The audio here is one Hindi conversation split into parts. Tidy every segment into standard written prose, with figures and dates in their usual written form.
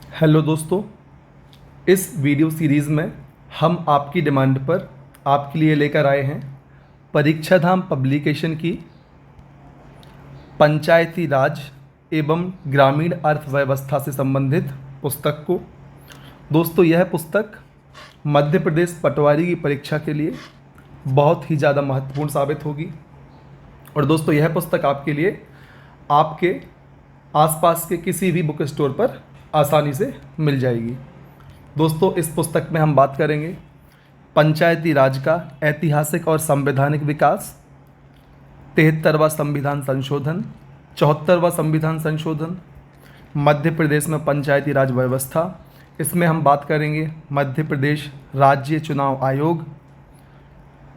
हेलो दोस्तों, इस वीडियो सीरीज़ में हम आपकी डिमांड पर आपके लिए लेकर आए हैं परीक्षा धाम पब्लिकेशन की पंचायती राज एवं ग्रामीण अर्थव्यवस्था से संबंधित पुस्तक को। दोस्तों, यह पुस्तक मध्य प्रदेश पटवारी की परीक्षा के लिए बहुत ही ज़्यादा महत्वपूर्ण साबित होगी। और दोस्तों, यह पुस्तक आपके लिए आपके आसपास के किसी भी बुक स्टोर पर आसानी से मिल जाएगी। दोस्तों, इस पुस्तक में हम बात करेंगे पंचायती राज का ऐतिहासिक और संवैधानिक विकास, 73वां संविधान संशोधन, 74वां संविधान संशोधन, मध्य प्रदेश में पंचायती राज व्यवस्था। इसमें हम बात करेंगे मध्य प्रदेश राज्य चुनाव आयोग,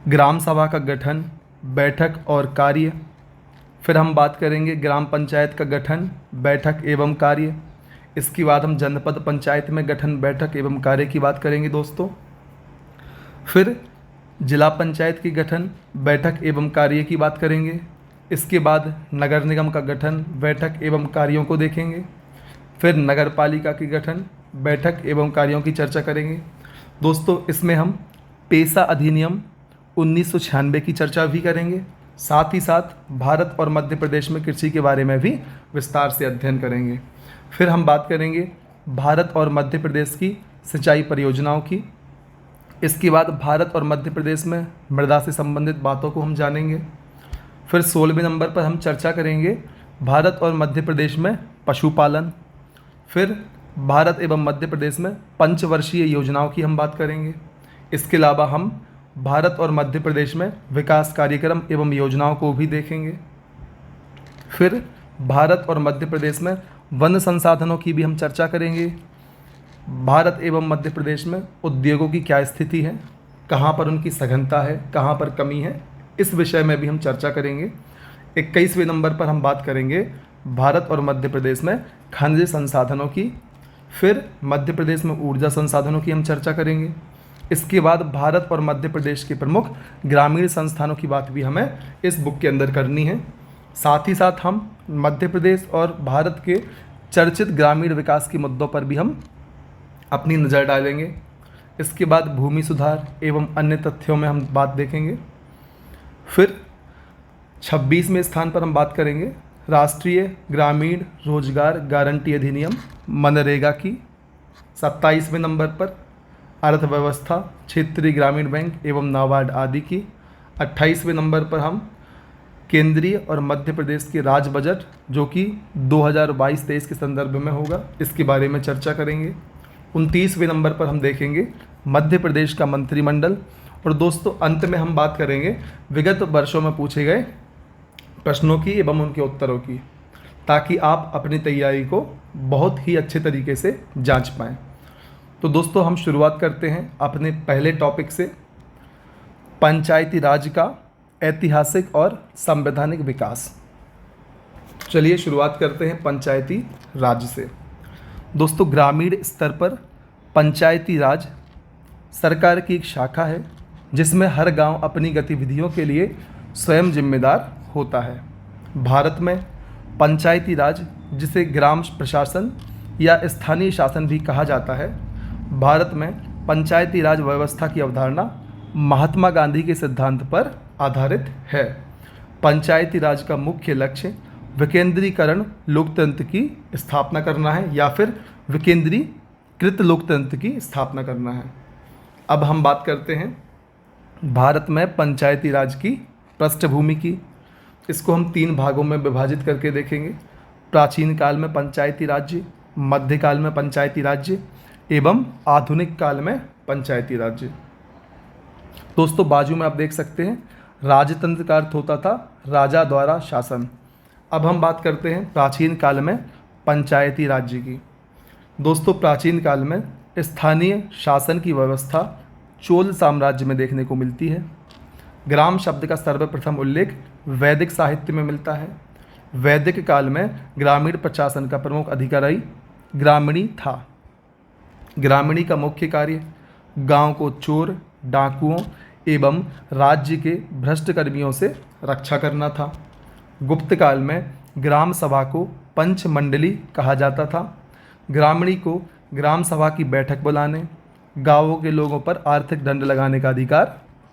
ग्राम सभा का गठन, बैठक और कार्य। फिर हम बात करेंगे ग्राम पंचायत का गठन, बैठक एवं कार्य। इसके बाद हम जनपद पंचायत में गठन, बैठक एवं कार्य की बात करेंगे दोस्तों। फिर जिला पंचायत की गठन, बैठक एवं कार्य की बात करेंगे। इसके बाद नगर निगम का गठन, बैठक एवं कार्यों को देखेंगे। फिर नगर पालिका की गठन, बैठक एवं कार्यों की चर्चा करेंगे। दोस्तों, इसमें हम पेशा अधिनियम 1996 की चर्चा भी करेंगे। साथ ही साथ भारत और मध्य प्रदेश में कृषि के बारे में भी विस्तार से अध्ययन करेंगे। फिर हम बात करेंगे भारत और मध्य प्रदेश की सिंचाई परियोजनाओं की। इसके बाद भारत और मध्य प्रदेश में मृदा से संबंधित बातों को हम जानेंगे। फिर 16वें नंबर पर हम चर्चा करेंगे भारत और मध्य प्रदेश में पशुपालन। फिर भारत एवं मध्य प्रदेश में पंचवर्षीय योजनाओं की हम बात करेंगे। इसके अलावा हम भारत और मध्य प्रदेश में विकास कार्यक्रम एवं योजनाओं को भी देखेंगे। फिर भारत और मध्य प्रदेश में वन संसाधनों की भी हम चर्चा करेंगे। भारत एवं मध्य प्रदेश में उद्योगों की क्या स्थिति है, कहाँ पर उनकी सघनता है, कहाँ पर कमी है, इस विषय में भी हम चर्चा करेंगे। 21वें नंबर पर हम बात करेंगे भारत और मध्य प्रदेश में खनिज संसाधनों की। फिर मध्य प्रदेश में ऊर्जा संसाधनों की हम चर्चा करेंगे। इसके बाद भारत और मध्य प्रदेश के प्रमुख ग्रामीण संस्थानों की बात भी हमें इस बुक के अंदर करनी है। साथ ही साथ हम मध्य प्रदेश और भारत के चर्चित ग्रामीण विकास के मुद्दों पर भी हम अपनी नज़र डालेंगे। इसके बाद भूमि सुधार एवं अन्य तथ्यों में हम बात देखेंगे। फिर 26वें स्थान पर हम बात करेंगे राष्ट्रीय ग्रामीण रोजगार गारंटी अधिनियम मनरेगा की। 27वें नंबर पर अर्थव्यवस्था, क्षेत्रीय ग्रामीण बैंक एवं नाबार्ड आदि की। 28वें नंबर पर हम केंद्रीय और मध्य प्रदेश के राज्य बजट जो कि 2022-23 के संदर्भ में होगा, इसके बारे में चर्चा करेंगे। 29वें नंबर पर हम देखेंगे मध्य प्रदेश का मंत्रिमंडल। और दोस्तों, अंत में हम बात करेंगे विगत वर्षों में पूछे गए प्रश्नों की एवं उनके उत्तरों की, ताकि आप अपनी तैयारी को बहुत ही अच्छे तरीके से जांच पाएँ। तो दोस्तों, हम शुरुआत करते हैं अपने पहले टॉपिक से, पंचायती राज का ऐतिहासिक और संवैधानिक विकास। चलिए शुरुआत करते हैं पंचायती राज से। दोस्तों, ग्रामीण स्तर पर पंचायती राज सरकार की एक शाखा है जिसमें हर गांव अपनी गतिविधियों के लिए स्वयं जिम्मेदार होता है। भारत में पंचायती राज, जिसे ग्राम प्रशासन या स्थानीय शासन भी कहा जाता है, भारत में पंचायती राज व्यवस्था की अवधारणा महात्मा गांधी के सिद्धांत पर आधारित है। पंचायती राज का मुख्य लक्ष्य विकेंद्रीकरण लोकतंत्र की स्थापना करना है या फिर विकेंद्रीकृत लोकतंत्र की स्थापना करना है। अब हम बात करते हैं भारत में पंचायती राज की पृष्ठभूमि की। इसको हम 3 भागों में विभाजित करके देखेंगे। प्राचीन काल में पंचायती राज्य, मध्यकाल में पंचायती राज्य एवं आधुनिक काल में पंचायती राज्य। दोस्तों, बाजू में आप देख सकते हैं राजतंत्र का अर्थ होता था राजा द्वारा शासन। अब हम बात करते हैं प्राचीन काल में पंचायती राज्य की। दोस्तों, प्राचीन काल में स्थानीय शासन की व्यवस्था चोल साम्राज्य में देखने को मिलती है। ग्राम शब्द का सर्वप्रथम उल्लेख वैदिक साहित्य में मिलता है। वैदिक काल में ग्रामीण प्रशासन का प्रमुख अधिकारी ग्रामीणी था। ग्रामीणी का मुख्य कार्य गांव को चोर, डाकुओं एवं राज्य के भ्रष्ट कर्मियों से रक्षा करना था। गुप्त काल में ग्राम सभा को पंच मंडली कहा जाता था। ग्रामीणी को ग्राम सभा की बैठक बुलाने, गांवों के लोगों पर आर्थिक दंड लगाने का अधिकार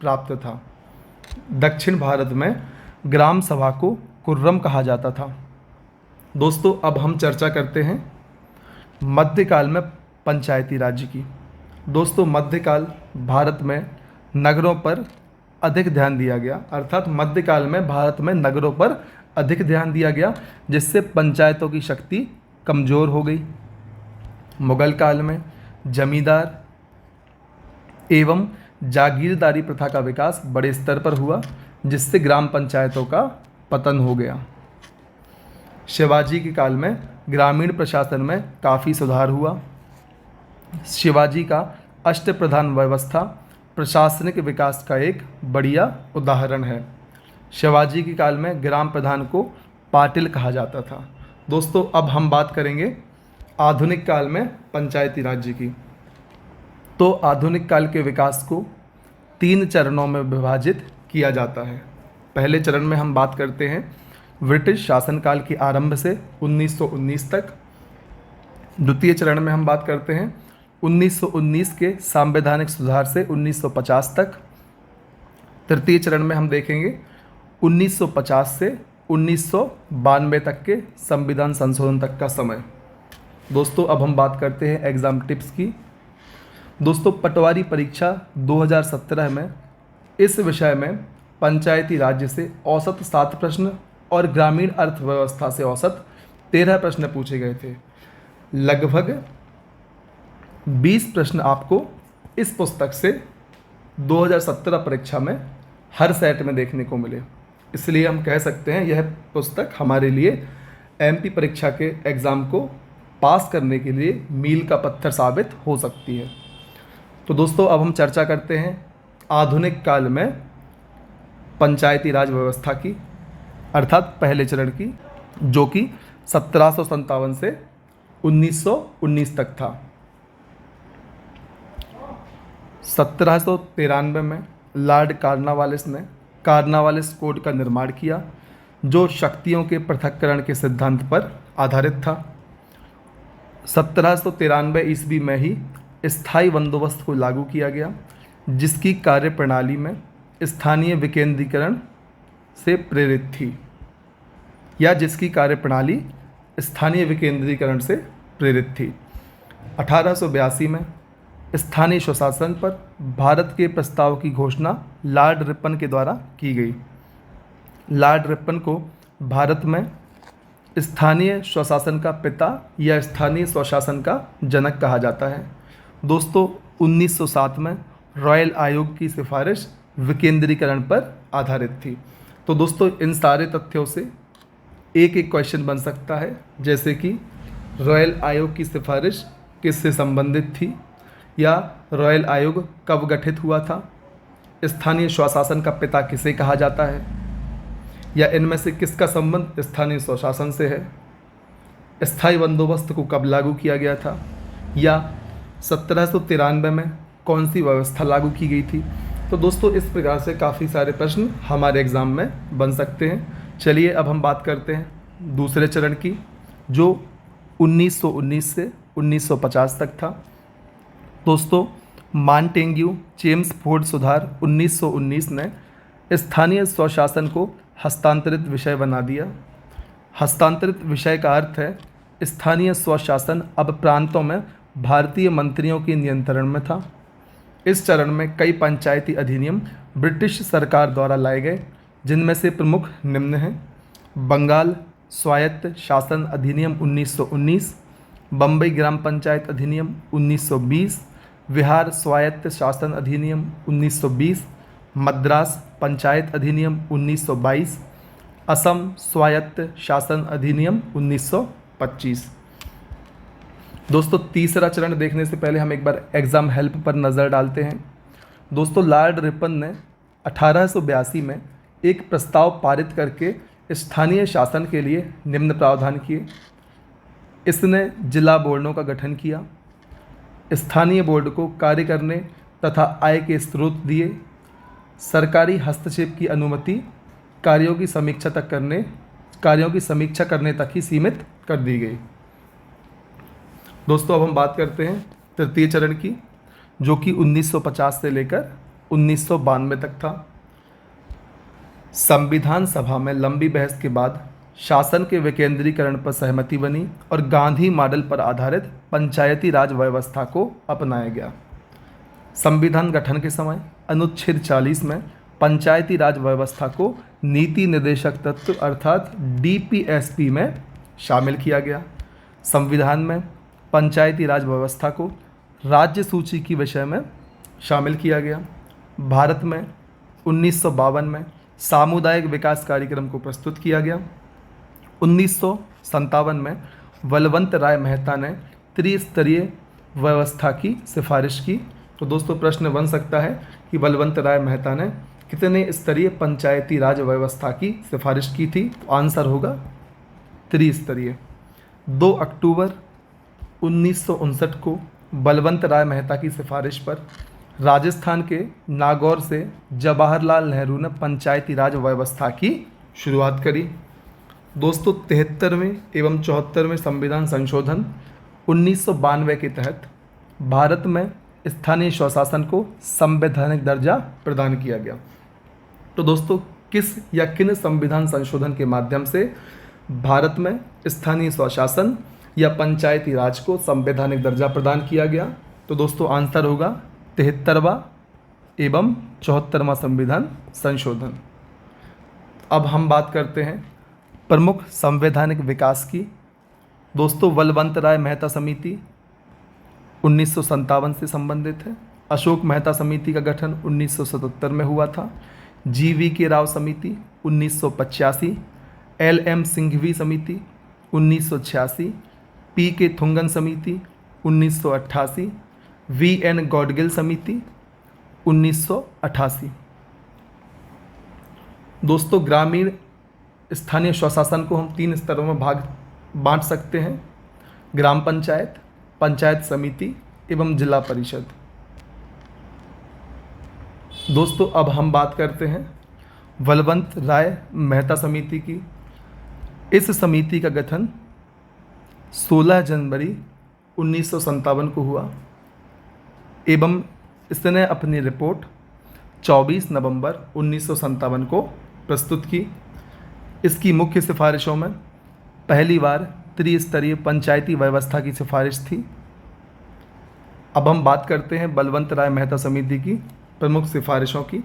प्राप्त था। दक्षिण भारत में ग्राम सभा को कुर्रम कहा जाता था। दोस्तों अब हम चर्चा करते हैं मध्यकाल में पंचायती राज्य की। दोस्तों मध्यकाल भारत में नगरों पर अधिक ध्यान दिया गया, अर्थात मध्यकाल में भारत में नगरों पर अधिक ध्यान दिया गया, जिससे पंचायतों की शक्ति कमज़ोर हो गई। मुगल काल में जमींदार एवं जागीरदारी प्रथा का विकास बड़े स्तर पर हुआ, जिससे ग्राम पंचायतों का पतन हो गया। शिवाजी के काल में ग्रामीण प्रशासन में काफ़ी सुधार हुआ। शिवाजी का अष्टप्रधान व्यवस्था प्रशासनिक विकास का एक बढ़िया उदाहरण है। शिवाजी के काल में ग्राम प्रधान को पाटिल कहा जाता था। दोस्तों अब हम बात करेंगे आधुनिक काल में पंचायती राज्य की। तो आधुनिक काल के विकास को 3 चरणों में विभाजित किया जाता है। पहले चरण में हम बात करते हैं ब्रिटिश शासनकाल के आरंभ से 1919 तक। द्वितीय चरण में हम बात करते हैं 1919 के सांवैधानिक सुधार से 1950 तक। तृतीय चरण में हम देखेंगे 1950 से 1992 तक के संविधान संशोधन तक का समय। दोस्तों अब हम बात करते हैं एग्ज़ाम टिप्स की। दोस्तों पटवारी परीक्षा 2017 में इस विषय में पंचायती राज्य से औसत 7 प्रश्न और ग्रामीण अर्थव्यवस्था से औसत 13 प्रश्न पूछे गए थे। लगभग 20 प्रश्न आपको इस पुस्तक से 2017 परीक्षा में हर सेट में देखने को मिले। इसलिए हम कह सकते हैं यह पुस्तक हमारे लिए एमपी परीक्षा के एग्ज़ाम को पास करने के लिए मील का पत्थर साबित हो सकती है। तो दोस्तों अब हम चर्चा करते हैं आधुनिक काल में पंचायती राज व्यवस्था की, अर्थात पहले चरण की, जो कि 1757 से 1919 तक था। 1793 में लॉर्ड कॉर्नवालिस ने कॉर्नवालिस कोड का निर्माण किया, जो शक्तियों के पृथक्करण के सिद्धांत पर आधारित था। 1793 ईस्वी में ही स्थायी बंदोबस्त को लागू किया गया, जिसकी कार्यप्रणाली में स्थानीय विकेंद्रीकरण से प्रेरित थी, या जिसकी कार्यप्रणाली स्थानीय विकेंद्रीकरण से प्रेरित थी। 1882 में स्थानीय स्वशासन पर भारत के प्रस्ताव की घोषणा लॉर्ड रिपन के द्वारा की गई। लॉर्ड रिपन को भारत में स्थानीय स्वशासन का पिता या स्थानीय स्वशासन का जनक कहा जाता है। दोस्तों 1907 में रॉयल आयोग की सिफारिश विकेंद्रीकरण पर आधारित थी। तो दोस्तों इन सारे तथ्यों से एक एक क्वेश्चन बन सकता है, जैसे कि रॉयल आयोग की सिफारिश किससे संबंधित थी, या रॉयल आयोग कब गठित हुआ था, स्थानीय स्वशासन का पिता किसे कहा जाता है, या इनमें से किसका संबंध स्थानीय स्वशासन से है, स्थायी बंदोबस्त को कब लागू किया गया था, या 1793 में कौन सी व्यवस्था लागू की गई थी। तो दोस्तों इस प्रकार से काफ़ी सारे प्रश्न हमारे एग्ज़ाम में बन सकते हैं। चलिए अब हम बात करते हैं दूसरे चरण की, जो 1919 से 1950 तक था। दोस्तों मॉन्टेग्यू चेम्सफोर्ड सुधार 1919 ने स्थानीय स्वशासन को हस्तांतरित विषय बना दिया। हस्तांतरित विषय का अर्थ है स्थानीय स्वशासन अब प्रांतों में भारतीय मंत्रियों के नियंत्रण में था। इस चरण में कई पंचायती अधिनियम ब्रिटिश सरकार द्वारा लाए गए, जिनमें से प्रमुख निम्न हैं: बंगाल स्वायत्त शासन अधिनियम 1919, बम्बई ग्राम पंचायत अधिनियम 1920, बिहार स्वायत्त शासन अधिनियम 1920, मद्रास पंचायत अधिनियम 1922, असम स्वायत्त शासन अधिनियम 1925। दोस्तों तीसरा चरण देखने से पहले हम एक बार एग्ज़ाम हेल्प पर नज़र डालते हैं। दोस्तों लॉर्ड रिपन ने 1882 में एक प्रस्ताव पारित करके स्थानीय शासन के लिए निम्न प्रावधान किए। इसने जिला बोर्डों का गठन किया, स्थानीय बोर्ड को कार्य करने तथा आय के स्रोत दिए, सरकारी हस्तक्षेप की अनुमति कार्यों की समीक्षा करने तक ही सीमित कर दी गई। दोस्तों अब हम बात करते हैं तृतीय चरण की, जो कि 1950 से लेकर 1992 तक था। संविधान सभा में लंबी बहस के बाद शासन के विकेंद्रीकरण पर सहमति बनी और गांधी मॉडल पर आधारित पंचायती राज व्यवस्था को अपनाया गया। संविधान गठन के समय अनुच्छेद 40 में पंचायती राज व्यवस्था को नीति निर्देशक तत्व अर्थात डीपीएसपी में शामिल किया गया। संविधान में पंचायती राज व्यवस्था को राज्य सूची की विषय में शामिल किया गया। भारत में 1952 में सामुदायिक विकास कार्यक्रम को प्रस्तुत किया गया। 1957 में बलवंत राय मेहता ने त्रिस्तरीय व्यवस्था की सिफारिश की। तो दोस्तों प्रश्न बन सकता है कि बलवंत राय मेहता ने कितने स्तरीय पंचायती राज व्यवस्था की सिफारिश की थी? तो आंसर होगा त्रिस्तरीय। 2 अक्टूबर 1959 को बलवंत राय मेहता की सिफारिश पर राजस्थान के नागौर से जवाहरलाल नेहरू ने पंचायती राज व्यवस्था की शुरुआत करी। दोस्तों 73वें एवं 74वें संविधान संशोधन 1992 के तहत भारत में स्थानीय स्वशासन को संवैधानिक दर्जा प्रदान किया गया। तो दोस्तों किस या किन संविधान संशोधन के माध्यम से भारत में स्थानीय स्वशासन या पंचायती राज को संवैधानिक दर्जा प्रदान किया गया? तो दोस्तों आंसर होगा 73वां एवं 74वां संविधान संशोधन। अब हम बात करते हैं प्रमुख संवैधानिक विकास की। दोस्तों बलवंत राय मेहता समिति 1957 से संबंधित है। अशोक मेहता समिति का गठन 1977 में हुआ था। GV राव समिति 1985, LM सिंघवी समिति 1986, PK थुंगन समिति 1988, VN गौडगिल समिति 1988। दोस्तों ग्रामीण स्थानीय स्वशासन को हम 3 स्तरों में बांट सकते हैं: ग्राम पंचायत, पंचायत समिति एवं जिला परिषद। दोस्तों अब हम बात करते हैं बलवंत राय मेहता समिति की। इस समिति का गठन 16 जनवरी 1957 को हुआ एवं इसने अपनी रिपोर्ट 24 नवंबर 1957 को प्रस्तुत की। इसकी मुख्य सिफारिशों में पहली बार त्रिस्तरीय पंचायती व्यवस्था की सिफारिश थी। अब हम बात करते हैं बलवंत राय मेहता समिति की प्रमुख सिफारिशों की।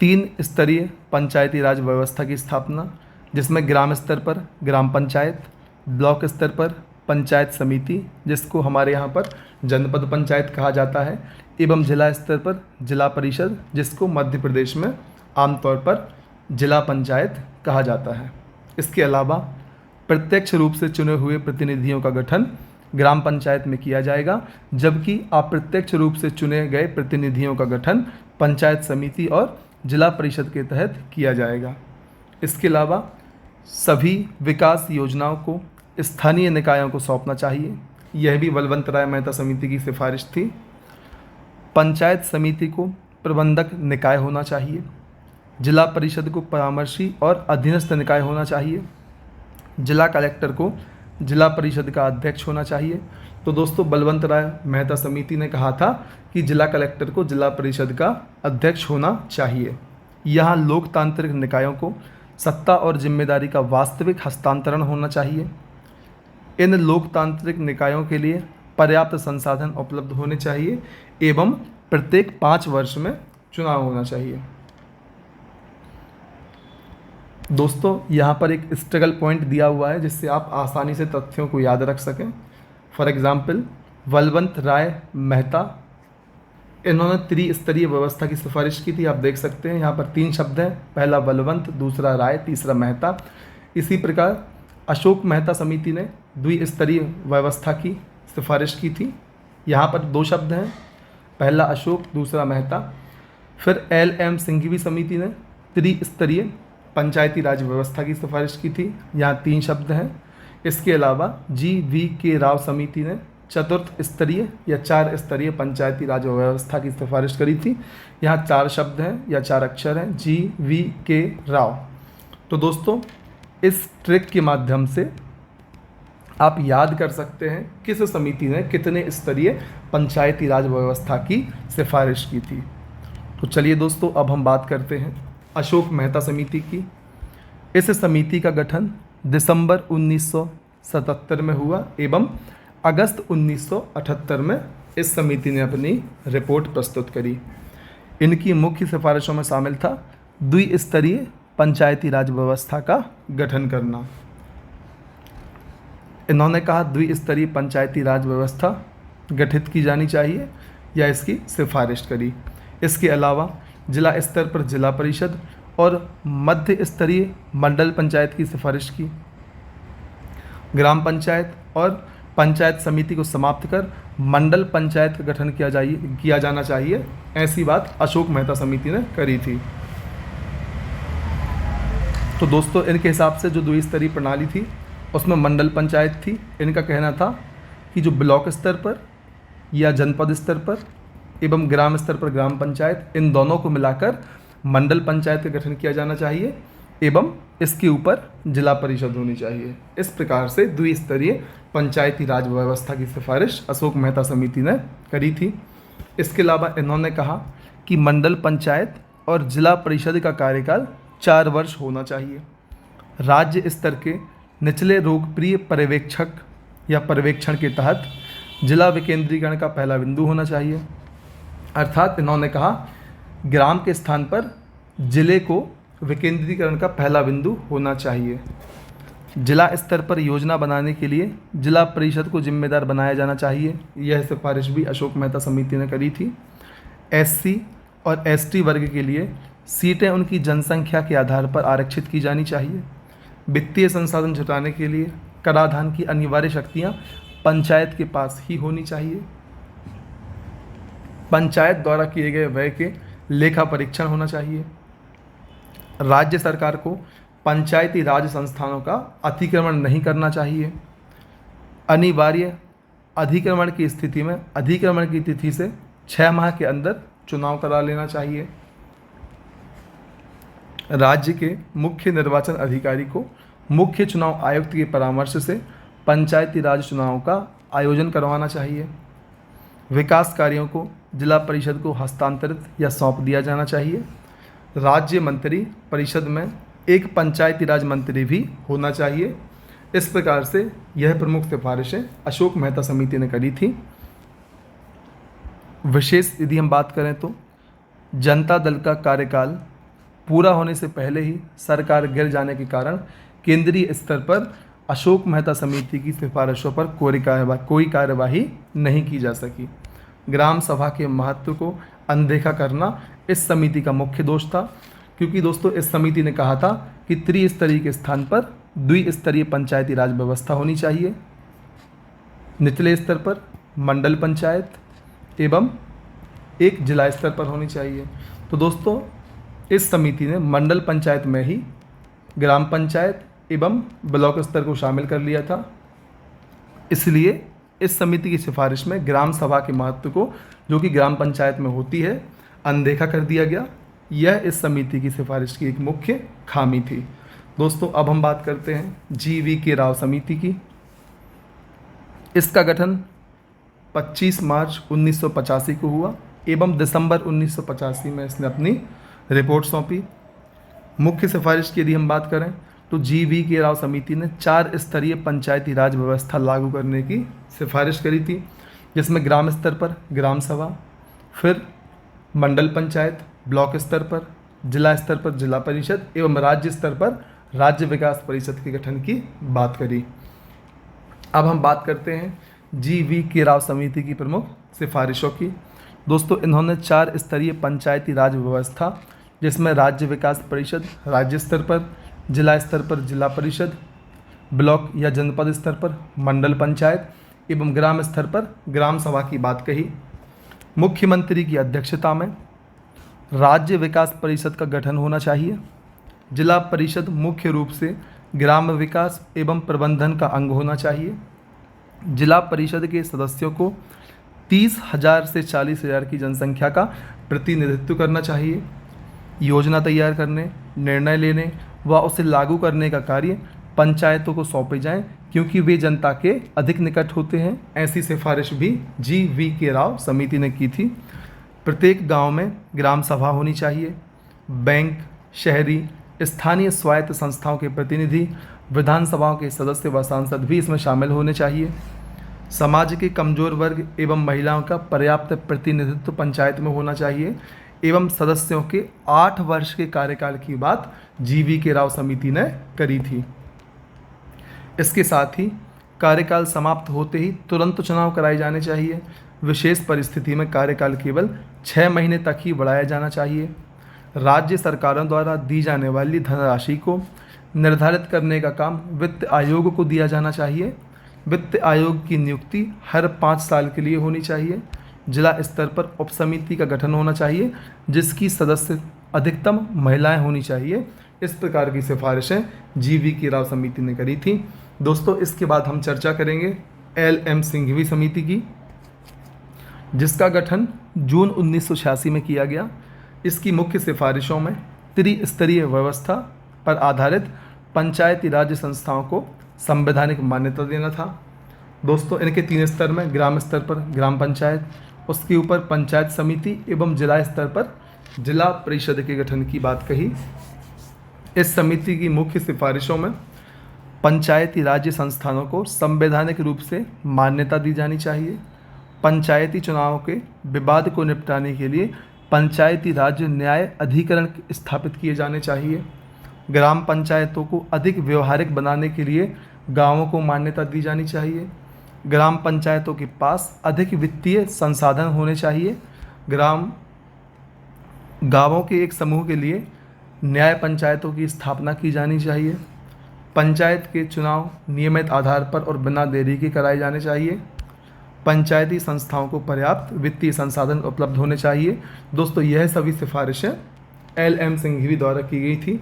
3 स्तरीय पंचायती राज व्यवस्था की स्थापना, जिसमें ग्राम स्तर पर ग्राम पंचायत, ब्लॉक स्तर पर पंचायत समिति जिसको हमारे यहाँ पर जनपद पंचायत कहा जाता है, एवं जिला स्तर पर जिला परिषद जिसको मध्य प्रदेश में आमतौर पर जिला पंचायत कहा जाता है। इसके अलावा प्रत्यक्ष रूप से चुने हुए प्रतिनिधियों का गठन ग्राम पंचायत में किया जाएगा, जबकि अप्रत्यक्ष रूप से चुने गए प्रतिनिधियों का गठन पंचायत समिति और जिला परिषद के तहत किया जाएगा। इसके अलावा सभी विकास योजनाओं को स्थानीय निकायों को सौंपना चाहिए। यह भी बलवंत राय मेहता समिति की सिफारिश थी। पंचायत समिति को प्रबंधक निकाय होना चाहिए। जिला परिषद को परामर्शी और अधीनस्थ निकाय होना चाहिए। जिला कलेक्टर को जिला परिषद का अध्यक्ष होना चाहिए। तो दोस्तों बलवंत राय मेहता समिति ने कहा था कि जिला कलेक्टर को जिला परिषद का अध्यक्ष होना चाहिए। यहाँ लोकतांत्रिक निकायों को सत्ता और जिम्मेदारी का वास्तविक हस्तांतरण होना चाहिए। इन लोकतांत्रिक निकायों के लिए पर्याप्त संसाधन उपलब्ध होने चाहिए एवं प्रत्येक 5 वर्ष में चुनाव होना चाहिए। दोस्तों यहाँ पर एक स्ट्रगल पॉइंट दिया हुआ है जिससे आप आसानी से तथ्यों को याद रख सकें। फॉर एग्जाम्पल बलवंत राय मेहता इन्होंने त्रिस्तरीय व्यवस्था की सिफारिश की थी। आप देख सकते हैं यहाँ पर 3 शब्द हैं, पहला बलवंत, दूसरा राय, तीसरा मेहता। इसी प्रकार अशोक मेहता समिति ने द्विस्तरीय व्यवस्था की सिफारिश की थी। यहाँ पर 2 शब्द हैं, पहला अशोक, दूसरा मेहता। फिर LM सिंघवी समिति ने त्रिस्तरीय पंचायती राज व्यवस्था की सिफारिश की थी, यहाँ 3 शब्द हैं। इसके अलावा GV राव समिति ने चतुर्थ स्तरीय या 4 स्तरीय पंचायती राज व्यवस्था की सिफारिश करी थी, यहाँ 4 शब्द हैं या 4 अक्षर हैं, GV राव। तो दोस्तों इस ट्रिक के माध्यम से आप याद कर सकते हैं किस समिति ने कितने स्तरीय पंचायती राज व्यवस्था की सिफारिश की थी। तो चलिए दोस्तों, अब हम बात करते हैं अशोक मेहता समिति की। इस समिति का गठन दिसंबर 1977 में हुआ एवं अगस्त 1978 में इस समिति ने अपनी रिपोर्ट प्रस्तुत करी। इनकी मुख्य सिफारिशों में शामिल था द्विस्तरीय पंचायती राज व्यवस्था का गठन करना। इन्होंने कहा द्विस्तरीय पंचायती राज व्यवस्था गठित की जानी चाहिए या इसकी सिफारिश करी। इसके अलावा जिला स्तर पर जिला परिषद और मध्य स्तरीय मंडल पंचायत की सिफारिश की। ग्राम पंचायत और पंचायत समिति को समाप्त कर मंडल पंचायत का गठन किया जाना चाहिए, ऐसी बात अशोक मेहता समिति ने करी थी। तो दोस्तों, इनके हिसाब से जो द्विस्तरीय प्रणाली थी उसमें मंडल पंचायत थी। इनका कहना था कि जो ब्लॉक स्तर पर या जनपद स्तर पर एवं ग्राम स्तर पर ग्राम पंचायत, इन दोनों को मिलाकर मंडल पंचायत का गठन किया जाना चाहिए एवं इसके ऊपर जिला परिषद होनी चाहिए। इस प्रकार से द्विस्तरीय पंचायती राज व्यवस्था की सिफारिश अशोक मेहता समिति ने करी थी। इसके अलावा इन्होंने कहा कि मंडल पंचायत और जिला परिषद का कार्यकाल 4 वर्ष होना चाहिए। राज्य स्तर के निचले रोगप्रिय पर्यवेक्षक या पर्यवेक्षण के तहत जिला विकेंद्रीकरण का पहला बिंदु होना चाहिए। अर्थात इन्होंने कहा ग्राम के स्थान पर जिले को विकेंद्रीकरण का पहला बिंदु होना चाहिए। जिला स्तर पर योजना बनाने के लिए जिला परिषद को जिम्मेदार बनाया जाना चाहिए। यह सिफारिश भी अशोक मेहता समिति ने करी थी। एससी और एसटी वर्ग के लिए सीटें उनकी जनसंख्या के आधार पर आरक्षित की जानी चाहिए। वित्तीय संसाधन जुटाने के लिए कराधान की अनिवार्य शक्तियां पंचायत के पास ही होनी चाहिए। पंचायत द्वारा किए गए व्यय के लेखा परीक्षण होना चाहिए। राज्य सरकार को पंचायती राज संस्थानों का अतिक्रमण नहीं करना चाहिए। अनिवार्य अधिक्रमण की स्थिति में अधिक्रमण की तिथि से 6 माह के अंदर चुनाव करा लेना चाहिए। राज्य के मुख्य निर्वाचन अधिकारी को मुख्य चुनाव आयुक्त के परामर्श से पंचायती राज चुनावों का आयोजन करवाना चाहिए। विकास कार्यों को जिला परिषद को हस्तांतरित या सौंप दिया जाना चाहिए। राज्य मंत्री परिषद में एक पंचायती राज मंत्री भी होना चाहिए। इस प्रकार से यह प्रमुख सिफारिशें अशोक मेहता समिति ने करी थी। विशेष यदि हम बात करें तो जनता दल का कार्यकाल पूरा होने से पहले ही सरकार गिर जाने के कारण केंद्रीय स्तर पर अशोक मेहता समिति की सिफारिशों पर कोई कार्यवाही नहीं की जा सकी। ग्राम सभा के महत्व को अनदेखा करना इस समिति का मुख्य दोष था, क्योंकि दोस्तों इस समिति ने कहा था कि त्रिस्तरीय के स्थान पर द्विस्तरीय पंचायती राज व्यवस्था होनी चाहिए। निचले स्तर पर मंडल पंचायत एवं एक जिला स्तर पर होनी चाहिए। तो दोस्तों इस समिति ने मंडल पंचायत में ही ग्राम पंचायत एवं ब्लॉक स्तर को शामिल कर लिया था। इसलिए इस समिति की सिफारिश में ग्राम सभा के महत्व को, जो कि ग्राम पंचायत में होती है, अनदेखा कर दिया गया। यह इस समिति की सिफारिश की एक मुख्य खामी थी। दोस्तों अब हम बात करते हैं GV राव समिति की। इसका गठन 25 मार्च 1985 को हुआ एवं दिसंबर 1985 में इसने अपनी रिपोर्ट सौंपी। मुख्य सिफारिश की यदि हम बात करें तो GV राव समिति ने 4 स्तरीय पंचायती राज व्यवस्था लागू करने की सिफारिश करी थी, जिसमें ग्राम स्तर पर ग्राम सभा, फिर मंडल पंचायत, ब्लॉक स्तर पर जिला स्तर पर जिला परिषद एवं राज्य स्तर पर राज्य विकास परिषद के गठन की बात करी। अब हम बात करते हैं GV राव समिति की प्रमुख सिफारिशों की। दोस्तों इन्होंने 4 स्तरीय पंचायती राज व्यवस्था, जिसमें राज्य विकास परिषद राज्य स्तर पर, जिला स्तर पर जिला परिषद, ब्लॉक या जनपद स्तर पर मंडल पंचायत एवं ग्राम स्तर पर ग्राम सभा की बात कही। मुख्यमंत्री की अध्यक्षता में राज्य विकास परिषद का गठन होना चाहिए। जिला परिषद मुख्य रूप से ग्राम विकास एवं प्रबंधन का अंग होना चाहिए। जिला परिषद के सदस्यों को 30,000 से 40,000 की जनसंख्या का प्रतिनिधित्व करना चाहिए। योजना तैयार करने, निर्णय लेने व उसे लागू करने का कार्य पंचायतों को सौंपे जाएं क्योंकि वे जनता के अधिक निकट होते हैं। ऐसी सिफारिश भी GV राव समिति ने की थी। प्रत्येक गांव में ग्राम सभा होनी चाहिए। बैंक, शहरी, स्थानीय स्वायत्त संस्थाओं के प्रतिनिधि, विधानसभाओं के सदस्य व सांसद भी इसमें शामिल होने चाहिए। समाज के कमजोर वर्ग एवं महिलाओं का पर्याप्त प्रतिनिधित्व पंचायत में होना चाहिए एवं सदस्यों के 8 वर्ष के कार्यकाल की बात GV राव समिति ने करी थी। इसके साथ ही कार्यकाल समाप्त होते ही तुरंत चुनाव कराए जाने चाहिए। विशेष परिस्थिति में कार्यकाल केवल 6 महीने तक ही बढ़ाया जाना चाहिए। राज्य सरकारों द्वारा दी जाने वाली धनराशि को निर्धारित करने का काम वित्त आयोग को दिया जाना चाहिए। वित्त आयोग की नियुक्ति हर 5 साल के लिए होनी चाहिए। जिला स्तर पर उपसमिति का गठन होना चाहिए जिसकी सदस्य अधिकतम महिलाएं होनी चाहिए। इस प्रकार की सिफारिशें GV राव समिति ने करी थी। दोस्तों, इसके बाद हम चर्चा करेंगे LM सिंघवी समिति की, जिसका गठन जून 1986 में किया गया। इसकी मुख्य सिफारिशों में त्रिस्तरीय व्यवस्था पर आधारित पंचायती राज संस्थाओं को संवैधानिक मान्यता देना था। दोस्तों, इनके 3 स्तर में ग्राम स्तर पर ग्राम पंचायत, उसके ऊपर पंचायत समिति एवं जिला स्तर पर जिला परिषद के गठन की बात कही। इस समिति की मुख्य सिफारिशों में पंचायती राज्य संस्थानों को संवैधानिक रूप से मान्यता दी जानी चाहिए। पंचायती चुनावों के विवाद को निपटाने के लिए पंचायती राज्य न्याय अधिकरण स्थापित किए जाने चाहिए। ग्राम पंचायतों को अधिक व्यवहारिक बनाने के लिए गांवों को मान्यता दी जानी चाहिए। ग्राम पंचायतों के पास अधिक वित्तीय संसाधन होने चाहिए। गांवों के एक समूह के लिए न्याय पंचायतों की स्थापना की जानी चाहिए। पंचायत के चुनाव नियमित आधार पर और बिना देरी के कराए जाने चाहिए। पंचायती संस्थाओं को पर्याप्त वित्तीय संसाधन उपलब्ध होने चाहिए। दोस्तों, यह सभी सिफारिशें LM सिंघवी द्वारा की गई थी।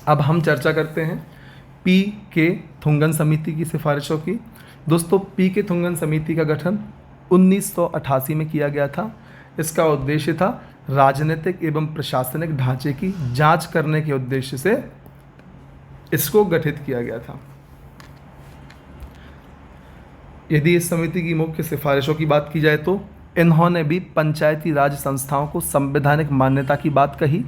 अब हम चर्चा करते हैं PK थुंगन समिति की सिफारिशों की। दोस्तों, PK थुंगन समिति का गठन 1988 में किया गया था। इसका उद्देश्य था राजनीतिक एवं प्रशासनिक ढांचे की जांच करने के उद्देश्य से इसको गठित किया गया था। यदि इस समिति की मुख्य सिफारिशों की बात की जाए तो इन्होंने भी पंचायती राज संस्थाओं को संवैधानिक मान्यता की बात कही।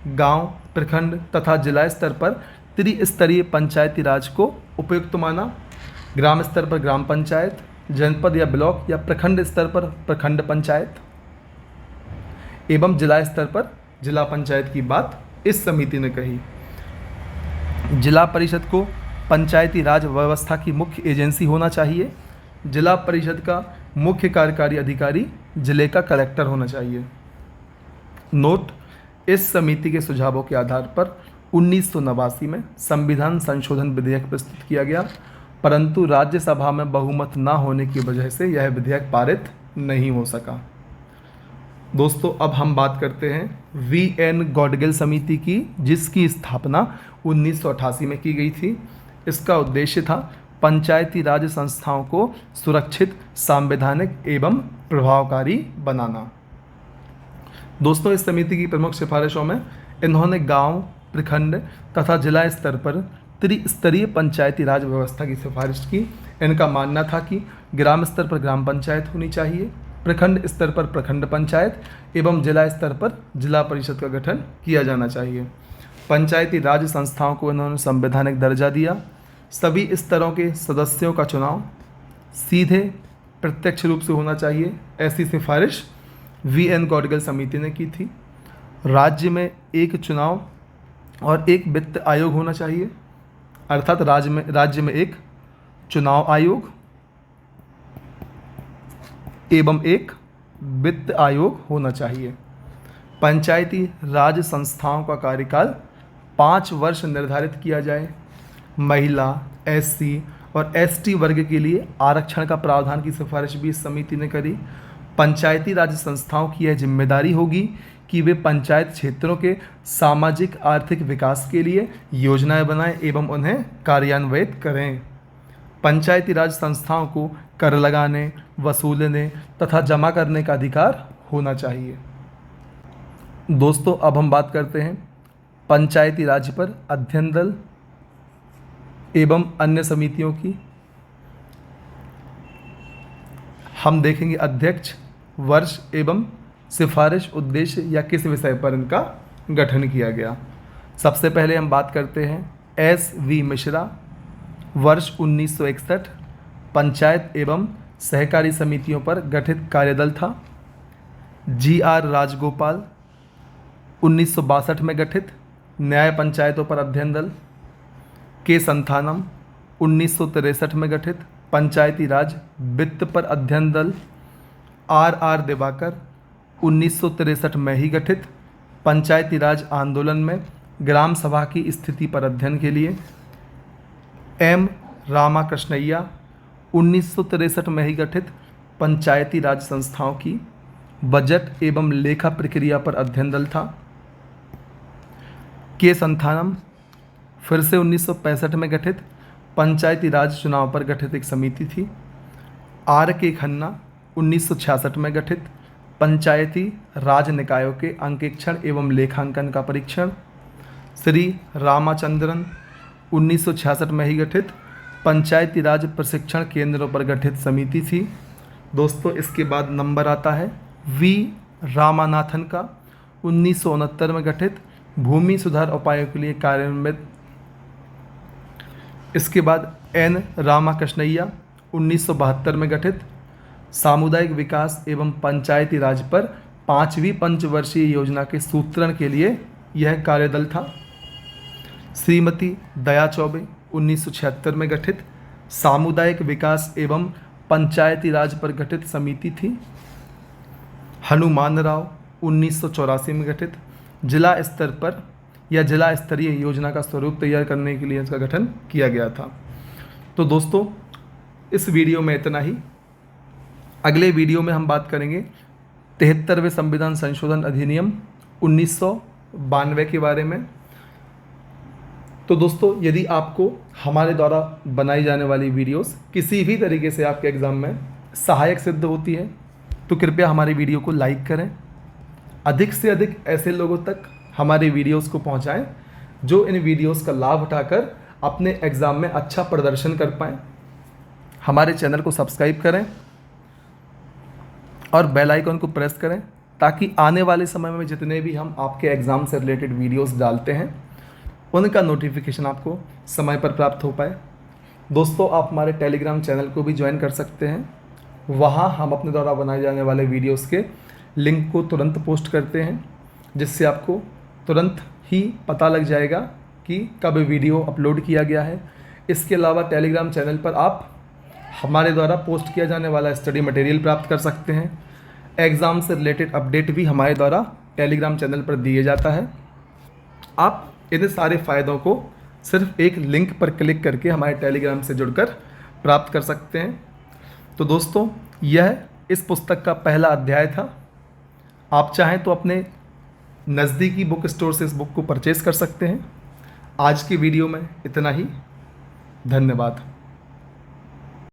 गांव, प्रखंड तथा जिला स्तर पर त्रिस्तरीय पंचायती राज को उपयुक्त माना। ग्राम स्तर पर ग्राम पंचायत, जनपद या ब्लॉक या प्रखंड स्तर पर प्रखंड पंचायत एवं जिला स्तर पर जिला पंचायत की बात इस समिति ने कही। जिला परिषद को पंचायती राज व्यवस्था की मुख्य एजेंसी होना चाहिए। जिला परिषद का मुख्य कार्यकारी अधिकारी जिले का कलेक्टर होना चाहिए। नोट: इस समिति के सुझावों के आधार पर 1989 में संविधान संशोधन विधेयक प्रस्तुत किया गया, परंतु राज्यसभा में बहुमत न होने की वजह से यह विधेयक पारित नहीं हो सका। दोस्तों, अब हम बात करते हैं VN गॉडगिल समिति की, जिसकी स्थापना 1988 में की गई थी। इसका उद्देश्य था पंचायती राज संस्थाओं को सुरक्षित, संवैधानिक एवं प्रभावकारी बनाना। दोस्तों, इस समिति की प्रमुख सिफारिशों में इन्होंने गांव, प्रखंड तथा जिला स्तर पर त्रिस्तरीय पंचायती राज व्यवस्था की सिफारिश की। इनका मानना था कि ग्राम स्तर पर ग्राम पंचायत होनी चाहिए, प्रखंड स्तर पर प्रखंड पंचायत एवं जिला स्तर पर जिला परिषद का गठन किया जाना चाहिए। पंचायती राज संस्थाओं को इन्होंने संवैधानिक दर्जा दिया। सभी स्तरों के सदस्यों का चुनाव सीधे प्रत्यक्ष रूप से होना चाहिए। ऐसी सिफारिश VN गॉडगिल समिति ने की थी। राज्य में एक चुनाव और एक वित्त आयोग होना चाहिए, अर्थात राज्य में एक चुनाव आयोग एवं एक वित्त आयोग होना चाहिए। पंचायती राज संस्थाओं का कार्यकाल 5 वर्ष निर्धारित किया जाए। महिला, SC और ST वर्ग के लिए आरक्षण का प्रावधान की सिफारिश भी इस समिति ने करी। पंचायती राज संस्थाओं की यह जिम्मेदारी होगी कि वे पंचायत क्षेत्रों के सामाजिक आर्थिक विकास के लिए योजनाएं बनाएं एवं उन्हें कार्यान्वित करें। पंचायती राज संस्थाओं को कर लगाने, वसूलने तथा जमा करने का अधिकार होना चाहिए। दोस्तों, अब हम बात करते हैं पंचायती राज पर अध्ययन दल एवं अन्य समितियों की हम देखेंगे अध्यक्ष, वर्ष एवं सिफारिश, उद्देश्य या किस विषय पर इनका गठन किया गया। सबसे पहले हम बात करते हैं S.V. मिश्रा, वर्ष 1961 पंचायत एवं सहकारी समितियों पर गठित कार्यदल था। G.R. राजगोपाल 1962 में गठित न्याय पंचायतों पर अध्ययन दल। के संथानम 1963 में गठित पंचायती राज वित्त पर अध्ययन दल। R.R. दिवाकर 1963 में ही गठित पंचायती राज आंदोलन में ग्राम सभा की स्थिति पर अध्ययन के लिए। M. रामाकृष्णैया 1963 में ही गठित पंचायती राज संस्थाओं की बजट एवं लेखा प्रक्रिया पर अध्ययन दल था। के संथानम फिर से 1965 में गठित पंचायती राज चुनाव पर गठित एक समिति थी। R.K. खन्ना 1966 में गठित पंचायती राज निकायों के अंकेक्षण एवं लेखांकन का परीक्षण। श्री रामाचंद्रन 1966 में ही गठित पंचायती राज प्रशिक्षण केंद्रों पर गठित समिति थी। दोस्तों इसके बाद नंबर आता है V. रामानाथन का 1969 में गठित भूमि सुधार उपायों के लिए कार्यान्वित। इसके बाद N. रामाकृष्णैया 1972 में गठित सामुदायिक विकास एवं पंचायती राज पर 5वीं पंचवर्षीय योजना के सूत्रण के लिए यह कार्यदल था। श्रीमती दया चौबे 1976 में गठित सामुदायिक विकास एवं पंचायती राज पर गठित समिति थी। हनुमान राव 1984 में गठित जिला स्तर पर या जिला स्तरीय योजना का स्वरूप तैयार करने के लिए इसका गठन किया गया था। तो दोस्तों इस वीडियो में इतना ही। अगले वीडियो में हम बात करेंगे 73वें संविधान संशोधन अधिनियम 1992 के बारे में। तो दोस्तों यदि आपको हमारे द्वारा बनाई जाने वाली वीडियोस किसी भी तरीके से आपके एग्ज़ाम में सहायक सिद्ध होती है तो कृपया हमारी वीडियो को लाइक करें, अधिक से अधिक ऐसे लोगों तक हमारे वीडियोस को पहुंचाएं जो इन वीडियोस का लाभ उठाकर अपने एग्ज़ाम में अच्छा प्रदर्शन कर पाएँ। हमारे चैनल को सब्सक्राइब करें और बेल आइकन को प्रेस करें ताकि आने वाले समय में जितने भी हम आपके एग्ज़ाम से रिलेटेड वीडियोस डालते हैं उनका नोटिफिकेशन आपको समय पर प्राप्त हो पाए। दोस्तों आप हमारे टेलीग्राम चैनल को भी ज्वाइन कर सकते हैं, वहाँ हम अपने द्वारा बनाए जाने वाले वीडियोस के लिंक को तुरंत पोस्ट करते हैं जिससे आपको तुरंत ही पता लग जाएगा कि कब वीडियो अपलोड किया गया है। इसके अलावा टेलीग्राम चैनल पर आप हमारे द्वारा पोस्ट किया जाने वाला स्टडी मटेरियल प्राप्त कर सकते हैं। एग्ज़ाम से रिलेटेड अपडेट भी हमारे द्वारा टेलीग्राम चैनल पर दिया जाता है। आप इन सारे फ़ायदों को सिर्फ एक लिंक पर क्लिक करके हमारे टेलीग्राम से जुड़कर प्राप्त कर सकते हैं। तो दोस्तों यह इस पुस्तक का पहला अध्याय था। आप चाहें तो अपने नज़दीकी बुक स्टोर से इस बुक को परचेज़ कर सकते हैं। आज की वीडियो में इतना ही। धन्यवाद।